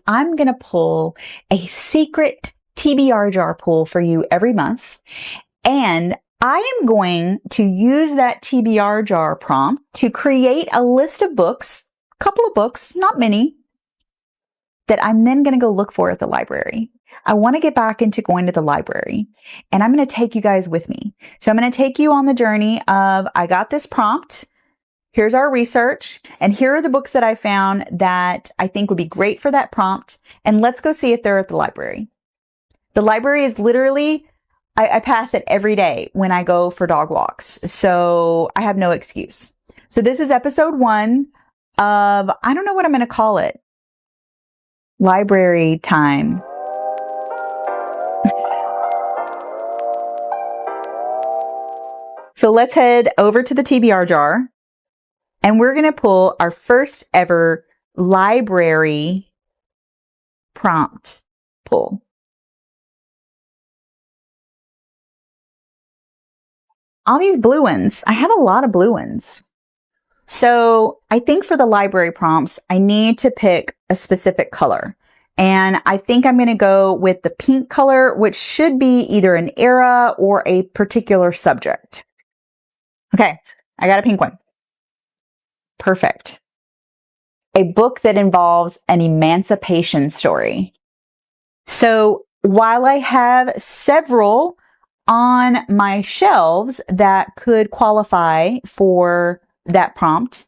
I'm going to pull a secret TBR jar pull for you every month. And I am going to use that TBR jar prompt to create a list of books, a couple of books, not many, that I'm then going to go look for at the library. I want to get back into going to the library, and I'm going to take you guys with me. So I'm going to take you on the journey of, I got this prompt. Here's our research, and here are the books that I found that I think would be great for that prompt. And let's go see if they're at the library. The library is literally, I pass it every day when I go for dog walks. So I have no excuse. So this is episode 1 of, I don't know what I'm going to call it. Library time. So let's head over to the TBR jar, and we're going to pull our first ever library prompt pull. All these blue ones. I have a lot of blue ones. So I think for the library prompts, I need to pick a specific color. And I think I'm going to go with the pink color, which should be either an era or a particular subject. Okay, I got a pink one. Perfect. A book that involves an emancipation story. So while I have several on my shelves that could qualify for that prompt,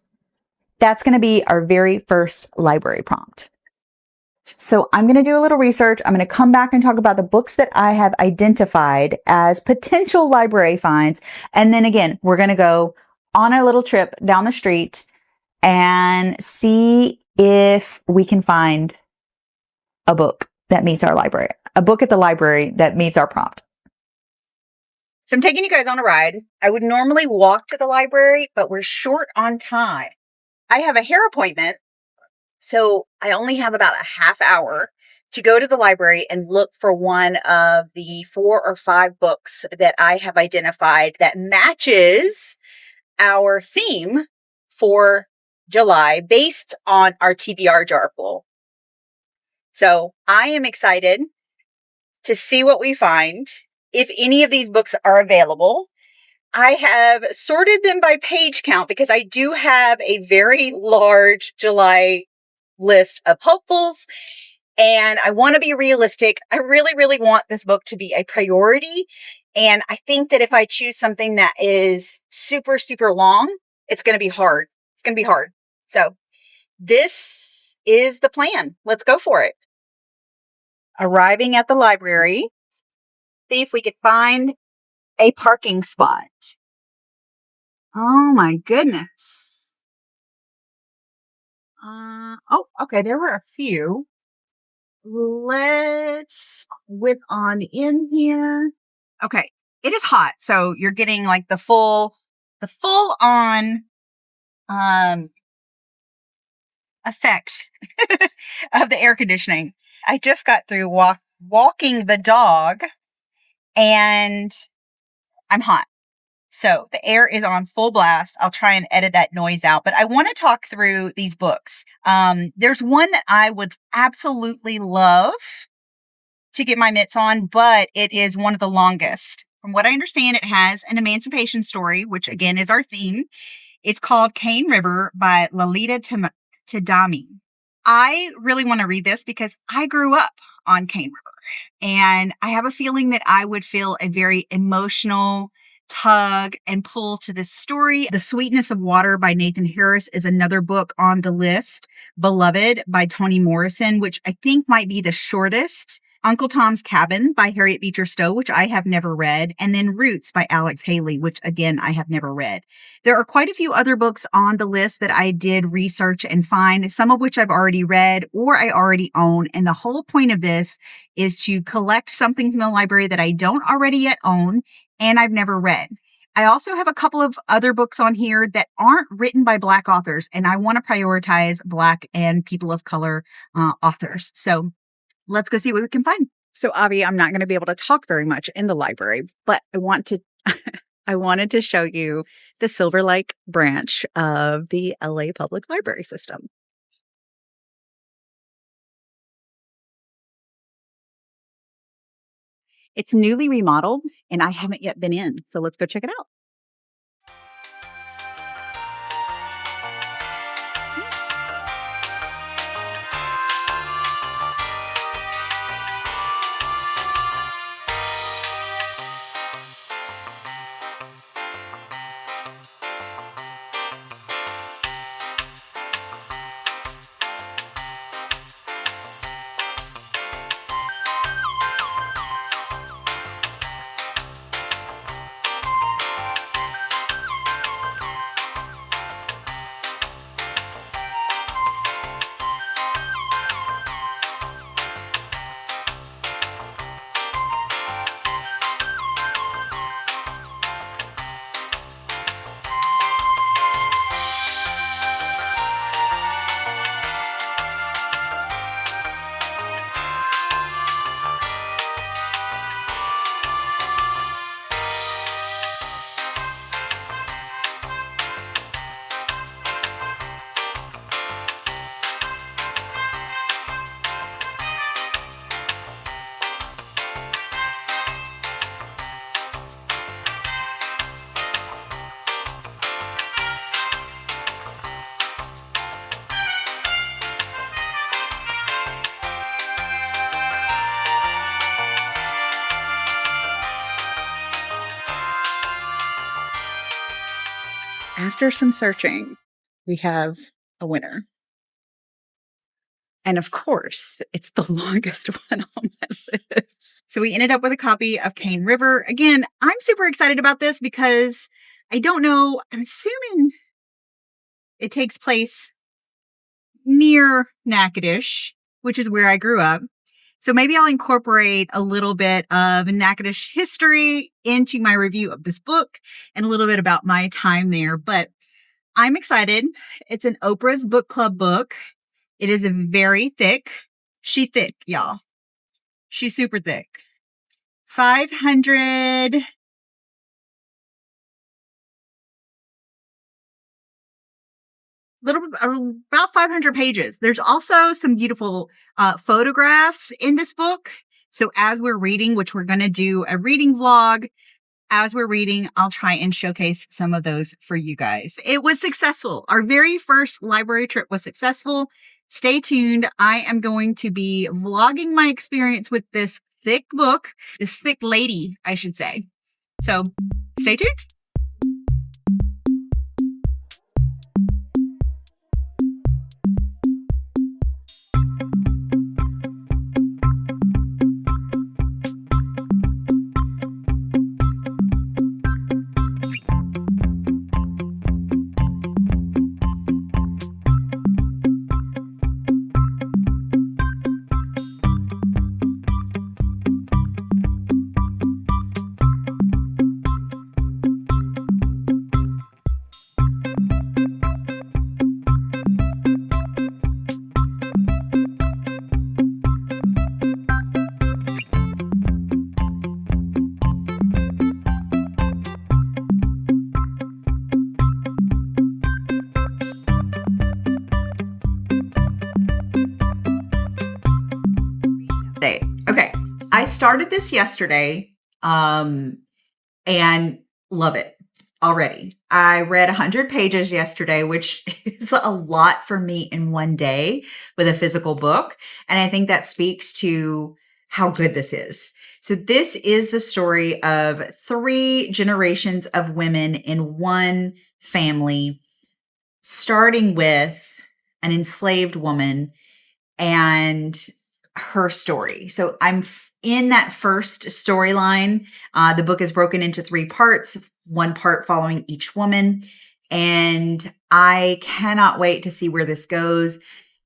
that's going to be our very first library prompt. So I'm going to do a little research. I'm going to come back and talk about the books that I have identified as potential library finds. And then again, we're going to go on a little trip down the street and see if we can find a book that meets our library, a book at the library that meets our prompt. So I'm taking you guys on a ride. I would normally walk to the library, but we're short on time. I have a hair appointment, so I only have about a half hour to go to the library and look for one of the 4 or 5 books that I have identified that matches our theme for July based on our TBR jar pull. So I am excited to see what we find. If any of these books are available, I have sorted them by page count because I do have a very large July list of hopefuls, and I want to be realistic. I really, really want this book to be a priority. And I think that if I choose something that is super, super long, it's going to be hard. It's going to be hard. So this is the plan. Let's go for it. Arriving at the library, see if we could find a parking spot. Oh my goodness. Okay. There were a few. Let's whip on in here. Okay. It is hot. So you're getting like the full on, effect of the air conditioning. I just got through walking the dog, and I'm hot. So the air is on full blast. I'll try and edit that noise out, but I want to talk through these books. There's one that I would absolutely love to get my mitts on, but it is one of the longest. From what I understand, it has an emancipation story, which again is our theme. It's called Cane River by Lalita Tadami. I really want to read this because I grew up on Cane River, and I have a feeling that I would feel a very emotional tug and pull to this story. The Sweetness of Water by Nathan Harris is another book on the list. Beloved by Toni Morrison, which I think might be the shortest. Uncle Tom's Cabin by Harriet Beecher Stowe, which I have never read. And then Roots by Alex Haley, which again, I have never read. There are quite a few other books on the list that I did research and find, some of which I've already read or I already own. And the whole point of this is to collect something from the library that I don't already yet own and I've never read. I also have a couple of other books on here that aren't written by Black authors, and I want to prioritize Black and people of color authors. So let's go see what we can find. So Avi, I'm not going to be able to talk very much in the library, but I wanted to show you the Silver Lake branch of the LA Public Library System. It's newly remodeled and I haven't yet been in. So let's go check it out. After some searching, we have a winner. And of course, it's the longest one on my list. So we ended up with a copy of Cane River. Again, I'm super excited about this because I don't know, I'm assuming it takes place near Natchitoches, which is where I grew up. So maybe I'll incorporate a little bit of Natchitoches history into my review of this book and a little bit about my time there. But I'm excited. It's an Oprah's book club book. It is a very thick. She thick, y'all. She's super thick. 500. About 500 pages. There's also some beautiful photographs in this book. So as we're reading, which we're going to do a reading vlog, as we're reading, I'll try and showcase some of those for you guys. It was successful. Our very first library trip was successful. Stay tuned. I am going to be vlogging my experience with this thick book, this thick lady, I should say. So stay tuned. Okay, I started this yesterday and love it already. I read 100 pages yesterday, which is a lot for me in one day with a physical book. And I think that speaks to how good this is. So this is the story of 3 generations of women in one family, starting with an enslaved woman and her story. So I'm in that first storyline. The book is broken into 3 parts, one part following each woman. And I cannot wait to see where this goes.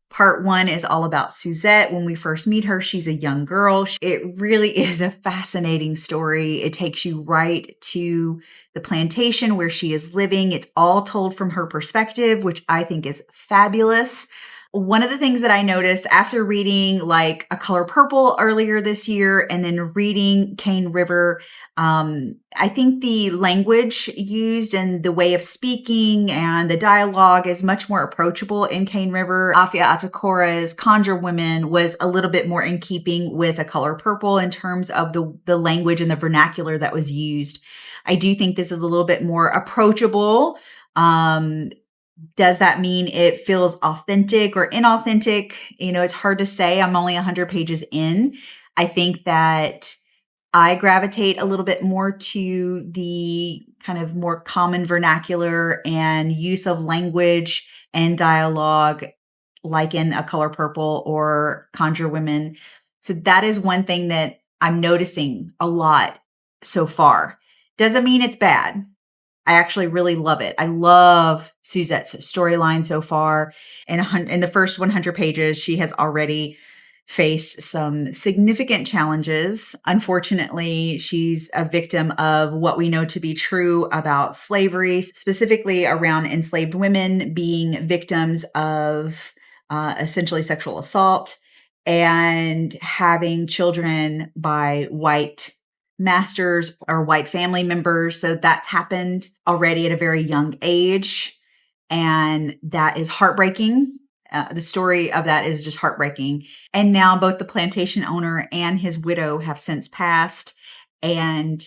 Part 1 is all about Suzette. When we first meet her, she's a young girl. It really is a fascinating story. It takes you right to the plantation where she is living. It's all told from her perspective, which I think is fabulous. One of the things that I noticed after reading like A Color Purple earlier this year and then reading Cane River, I think the language used and the way of speaking and the dialogue is much more approachable in Cane River. Afia Atakora's Conjure Women was a little bit more in keeping with A Color Purple in terms of the language and the vernacular that was used. I do think this is a little bit more approachable. Does that mean it feels authentic or inauthentic? It's hard to say. I'm only 100 pages in. I think that I gravitate a little bit more to the kind of more common vernacular and use of language and dialogue, like in A Color Purple or Conjure Women. So that is one thing that I'm noticing a lot so far. Doesn't mean it's bad. I actually really love it. I love Suzette's storyline so far. In the first 100 pages, she has already faced some significant challenges. Unfortunately, she's a victim of what we know to be true about slavery, specifically around enslaved women being victims of essentially sexual assault and having children by white masters or white family members. So that's happened already at a very young age. And that is heartbreaking. The story of that is just heartbreaking. And now both the plantation owner and his widow have since passed. And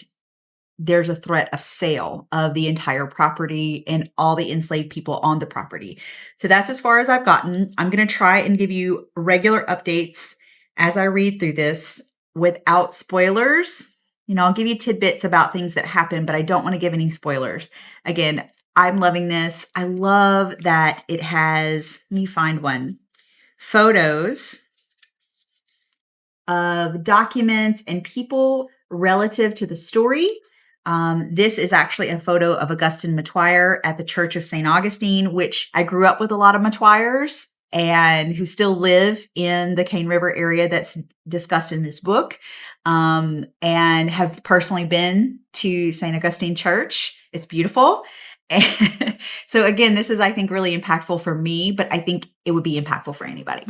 there's a threat of sale of the entire property and all the enslaved people on the property. So that's as far as I've gotten. I'm going to try and give you regular updates as I read through this without spoilers. I'll give you tidbits about things that happen, but I don't want to give any spoilers. Again, I'm loving this. I love that it has, let me find one, photos of documents and people relative to the story. This is actually a photo of Augustine Matuire at the Church of St. Augustine, which I grew up with a lot of Matuires and who still live in the Cane River area that's discussed in this book, and have personally been to St. Augustine Church. It's beautiful. And so again, this is, I think, really impactful for me, but I think it would be impactful for anybody.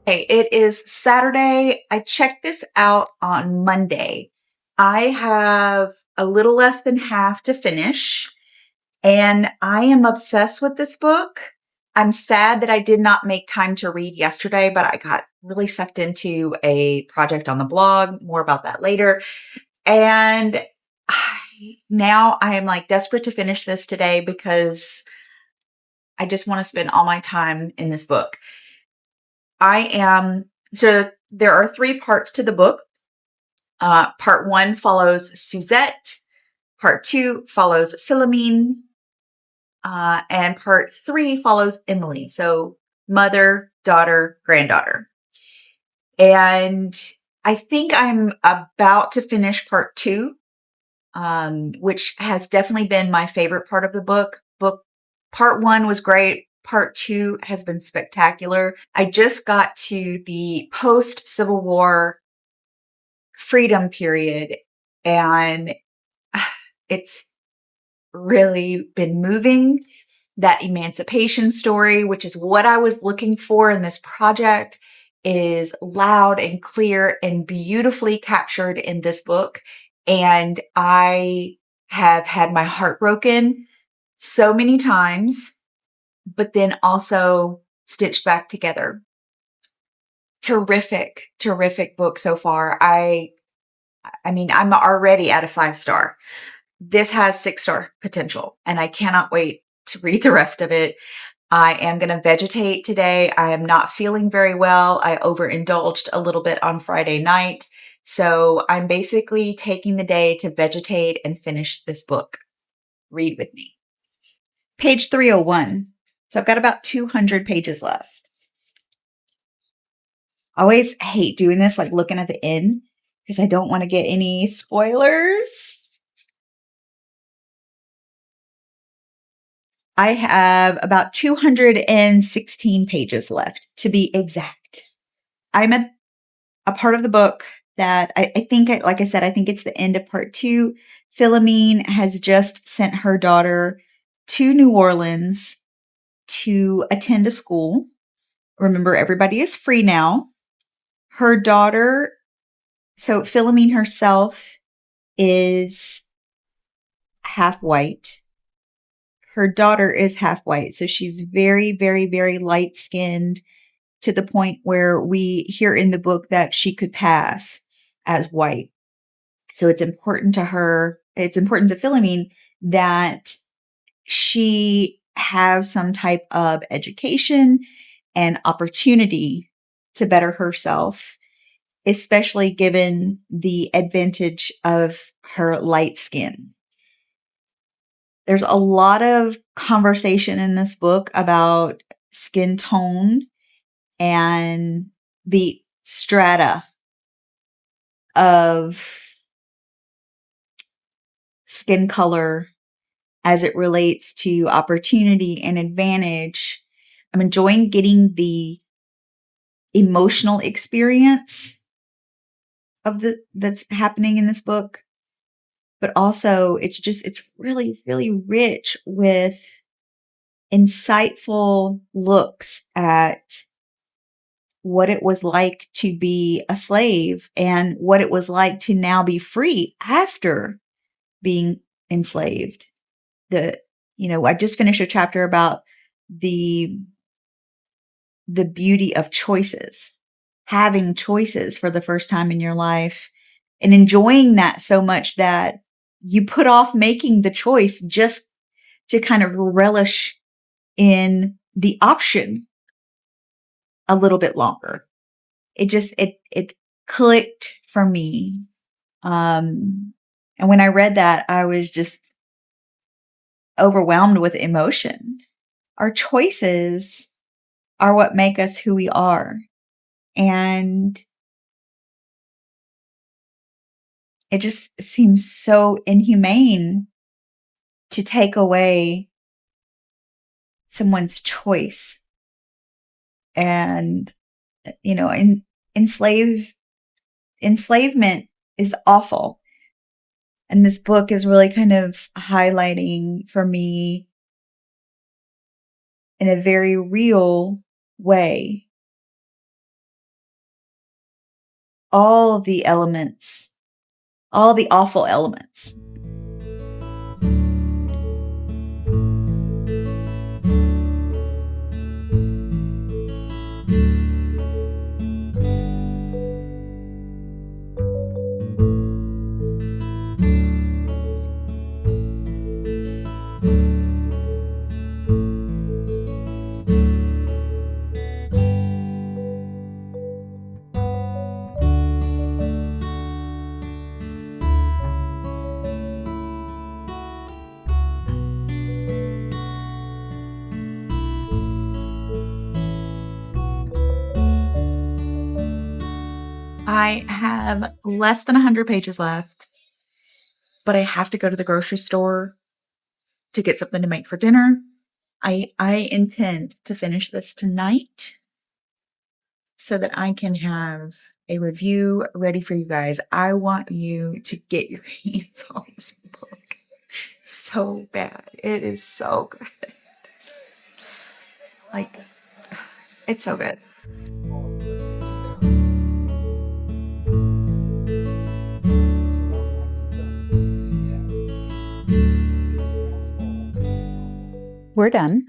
Okay, it is Saturday. I checked this out on Monday. I have a little less than half to finish, and I am obsessed with this book. I'm sad that I did not make time to read yesterday, but I got really sucked into a project on the blog. More about that later. And now I am like desperate to finish this today because I just want to spend all my time in this book. So there are 3 parts to the book. Part 1 follows Suzette. Part 2 follows Philomene. And part 3 follows Emily. So mother, daughter, granddaughter. And I think I'm about to finish part 2, which has definitely been my favorite part of the book. Part 1 was great. Part 2 has been spectacular. I just got to the post-Civil War freedom period, and it's really been moving. That Emancipation story, which is what I was looking for in this project, is loud and clear and beautifully captured in this book. And I have had my heart broken so many times, but then also stitched back together. Terrific, terrific book so far. I mean, I'm already at a 5-star. This has 6-star potential, and I cannot wait to read the rest of it. I am going to vegetate today. I am not feeling very well. I overindulged a little bit on Friday night. So I'm basically taking the day to vegetate and finish this book. Read with me. Page 301. So I've got about 200 pages left. I always hate doing this, like looking at the end, because I don't want to get any spoilers. I have about 216 pages left, to be exact. I'm at a part of the book that I think, like I said, I think it's the end of part 2. Philomene has just sent her daughter to New Orleans to attend a school. Remember, everybody is free now. Her daughter, so Philomene herself is half white. Her daughter is half white. So she's very, very, very light skinned, to the point where we hear in the book that she could pass as white. So it's important to her, it's important to Philomene that she have some type of education and opportunity to better herself, especially given the advantage of her light skin. There's a lot of conversation in this book about skin tone and the strata of skin color as it relates to opportunity and advantage. I'm enjoying getting the emotional experience of that's happening in this book, but also it's really, really rich with insightful looks at what it was like to be a slave and what it was like to now be free after being enslaved. I just finished a chapter about the beauty of choices, having choices for the first time in your life, and enjoying that so much that you put off making the choice just to kind of relish in the option a little bit longer. It clicked for me. And when I read that, I was just overwhelmed with emotion. Our choices are what make us who we are. And it just seems so inhumane to take away someone's choice. And, enslavement is awful. And this book is really kind of highlighting for me in a very real way all the elements, all the awful elements. I have less than 100 pages left, but I have to go to the grocery store to get something to make for dinner. I intend to finish this tonight so that I can have a review ready for you guys. I want you to get your hands on this book so bad. It is so good. Like, it's so good. We're done.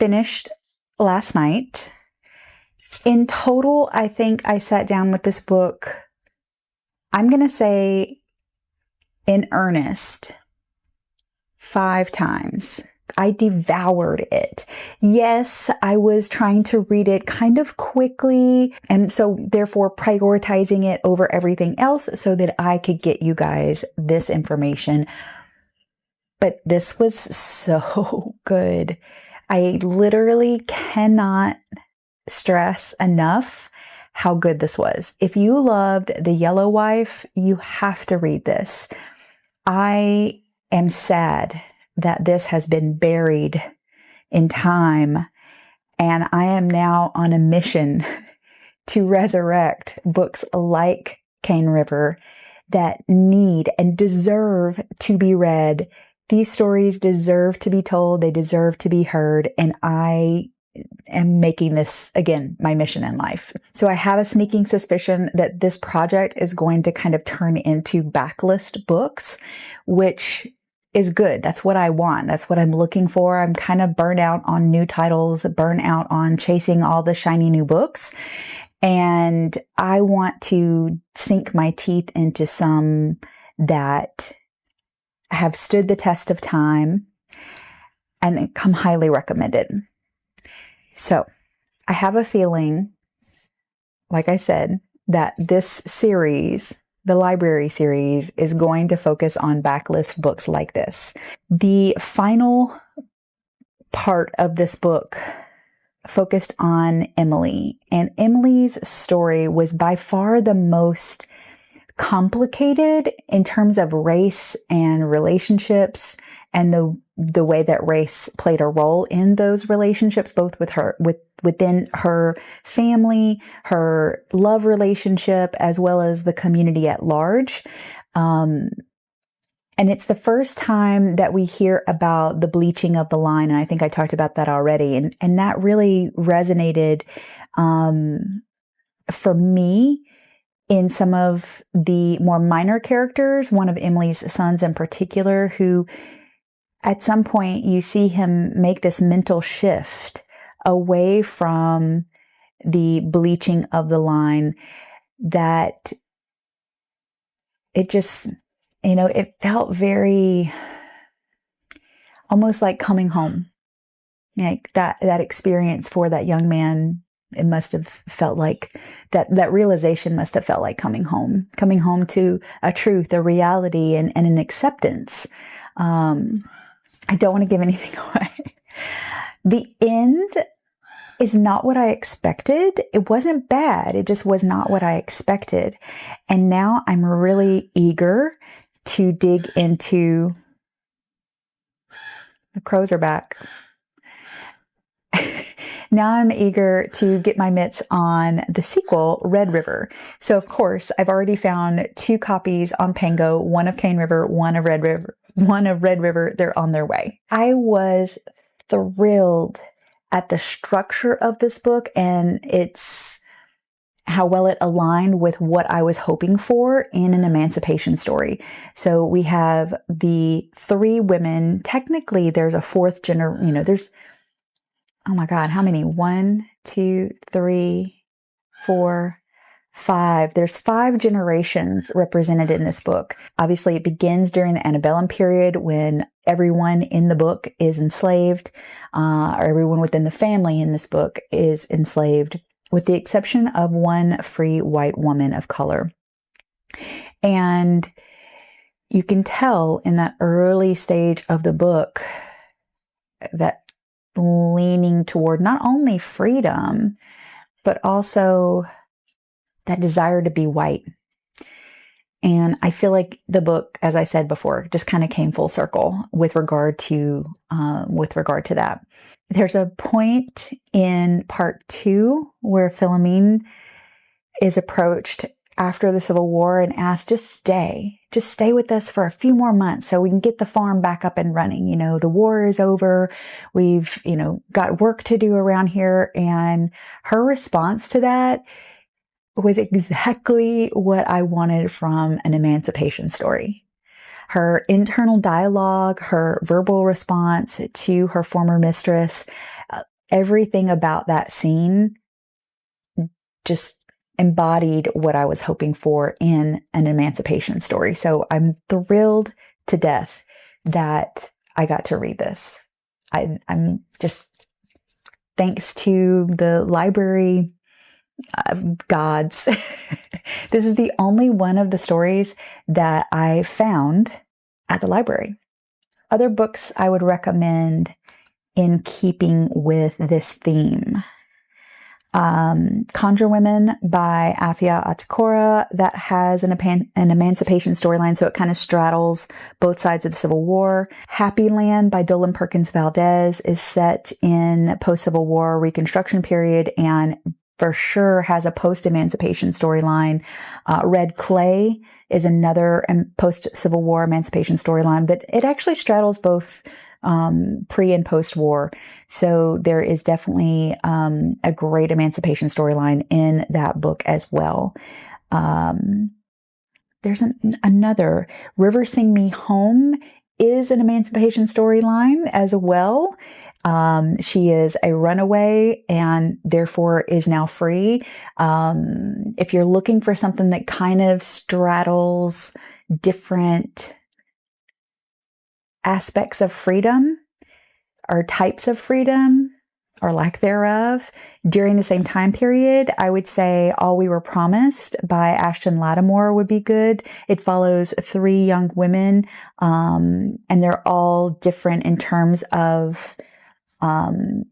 Finished last night. In total, I think I sat down with this book, I'm going to say in earnest, 5 times. I devoured it. Yes, I was trying to read it kind of quickly, and so therefore prioritizing it over everything else so that I could get you guys this information. But this was so good. I literally cannot stress enough how good this was. If you loved The Yellow Wife, you have to read this. I am sad that this has been buried in time, and I am now on a mission to resurrect books like Cane River that need and deserve to be read. These stories deserve to be told. They deserve to be heard. And I am making this, again, my mission in life. So I have a sneaking suspicion that this project is going to kind of turn into backlist books, which is good. That's what I want. That's what I'm looking for. I'm kind of burnt out on new titles, burnt out on chasing all the shiny new books. And I want to sink my teeth into some that have stood the test of time and come highly recommended. So I have a feeling, like I said, that this series, the library series, is going to focus on backlist books like this. The final part of this book focused on Emily, and Emily's story was by far the most complicated in terms of race and relationships, and the way that race played a role in those relationships, both within her family, her love relationship, as well as the community at large. And it's the first time that we hear about the bleaching of the line. And I think I talked about that already. And that really resonated, for me, in some of the more minor characters, one of Emily's sons in particular, who at some point you see him make this mental shift away from the bleaching of the line, that it just, it felt very almost like coming home. Like that experience for that young man, it must have felt like that realization must have felt like coming home to a truth, a reality, and an acceptance. I don't want to give anything away. The end is not what I expected. It wasn't bad. It just was not what I expected. And now I'm really eager to dig into, the crows are back. Now I'm eager to get my mitts on the sequel, Red River. So of course, I've already found 2 copies on Pango, one of Cane River, one of Red River. They're on their way. I was thrilled at the structure of this book and its how well it aligned with what I was hoping for in an emancipation story. So we have the 3 women. Technically, there's a 4th there's, oh my God, how many? 1, 2, 3, 4, 5. There's 5 generations represented in this book. Obviously, it begins during the antebellum period when everyone in the book is enslaved, or everyone within the family in this book is enslaved, with the exception of one free white woman of color. And you can tell in that early stage of the book that leaning toward not only freedom, but also that desire to be white. And I feel like the book, as I said before, just kind of came full circle with regard to that. There's a point in part 2 where Philomene is approached after the Civil War and asked, just stay with us for a few more months so we can get the farm back up and running. You know, the war is over. We've, got work to do around here. And her response to that was exactly what I wanted from an emancipation story. Her internal dialogue, her verbal response to her former mistress, everything about that scene just embodied what I was hoping for in an emancipation story. So I'm thrilled to death that I got to read this. I'm just, thanks to the library gods. This is the only one of the stories that I found at the library. Other books I would recommend in keeping with this theme. Conjure Women by Afia Atakora, that has an emancipation storyline, so it kind of straddles both sides of the Civil War. Happy Land by Dolan Perkins Valdez is set in post-Civil War Reconstruction period and for sure has a post-emancipation storyline. Red Clay is another post-Civil War emancipation storyline that it actually straddles both pre and post-war. So there is definitely a great emancipation storyline in that book as well. There's another, River Sing Me Home is an emancipation storyline as well. She is a runaway and therefore is now free. If you're looking for something that kind of straddles different aspects of freedom or types of freedom or lack thereof during the same time period, I would say All We Were Promised by Ashton Lattimore would be good. It follows 3 young women, and they're all different in terms of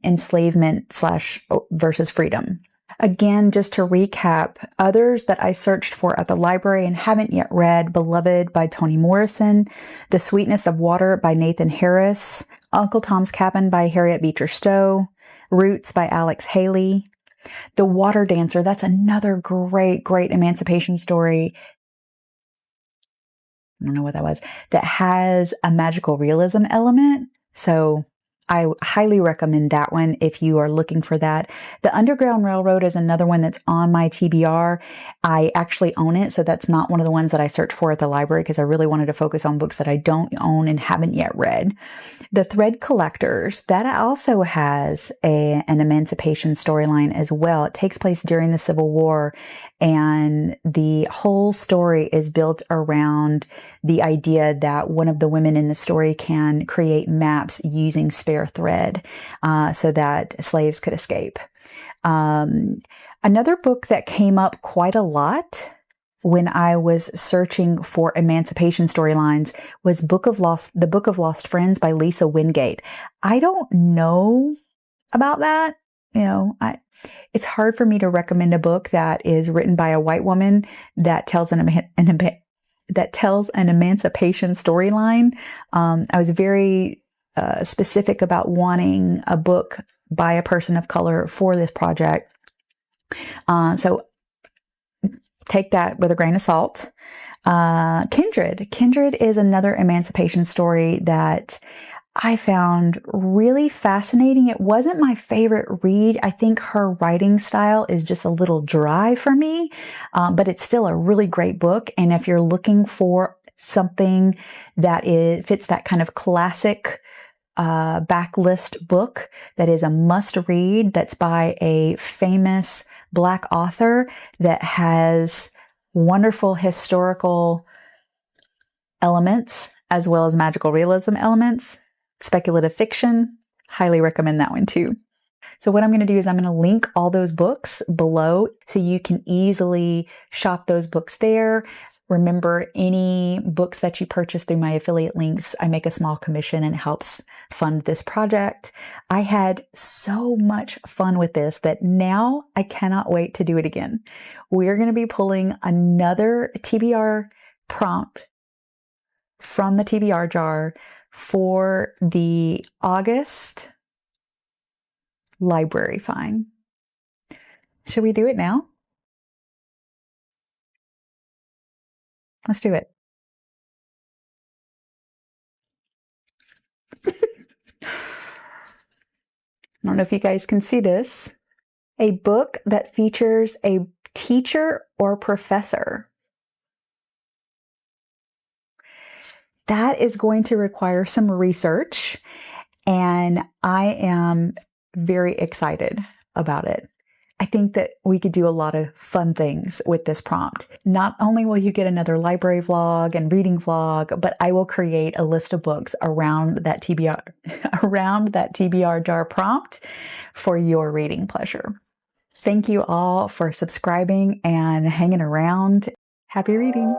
enslavement / versus freedom. Again, just to recap, others that I searched for at the library and haven't yet read: Beloved by Toni Morrison, The Sweetness of Water by Nathan Harris, Uncle Tom's Cabin by Harriet Beecher Stowe, Roots by Alex Haley, The Water Dancer. That's another great emancipation story. I don't know what that was. That has a magical realism element. So I highly recommend that one if you are looking for that. The Underground Railroad is another one that's on my TBR. I actually own it, so that's not one of the ones that I searched for at the library because I really wanted to focus on books that I don't own and haven't yet read. The Thread Collectors, that also has an emancipation storyline as well. It takes place during the Civil War, and the whole story is built around the idea that one of the women in the story can create maps using spare thread, so that slaves could escape. Another book that came up quite a lot when I was searching for emancipation storylines was The Book of Lost Friends by Lisa Wingate. I don't know about that. It's hard for me to recommend a book that is written by a white woman that tells an emancipation storyline. I was very specific about wanting a book by a person of color for this project. So take that with a grain of salt. Kindred is another emancipation story that I found really fascinating. It wasn't my favorite read. I think her writing style is just a little dry for me, but it's still a really great book. And if you're looking for something that fits that kind of classic backlist book that is a must read, that's by a famous Black author that has wonderful historical elements as well as magical realism elements, speculative fiction, highly recommend that one too. So what I'm going to do is I'm going to link all those books below so you can easily shop those books there. Remember, any books that you purchase through my affiliate links, I make a small commission and it helps fund this project. I had so much fun with this that now I cannot wait to do it again. We're going to be pulling another TBR prompt from the TBR jar for the August library find. Should we do it now? Let's do it. I don't know if you guys can see this. A book that features a teacher or professor. That is going to require some research, and I am very excited about it. I think that we could do a lot of fun things with this prompt. Not only will you get another library vlog and reading vlog, but I will create a list of books around that TBR jar prompt for your reading pleasure. Thank you all for subscribing and hanging around. Happy reading.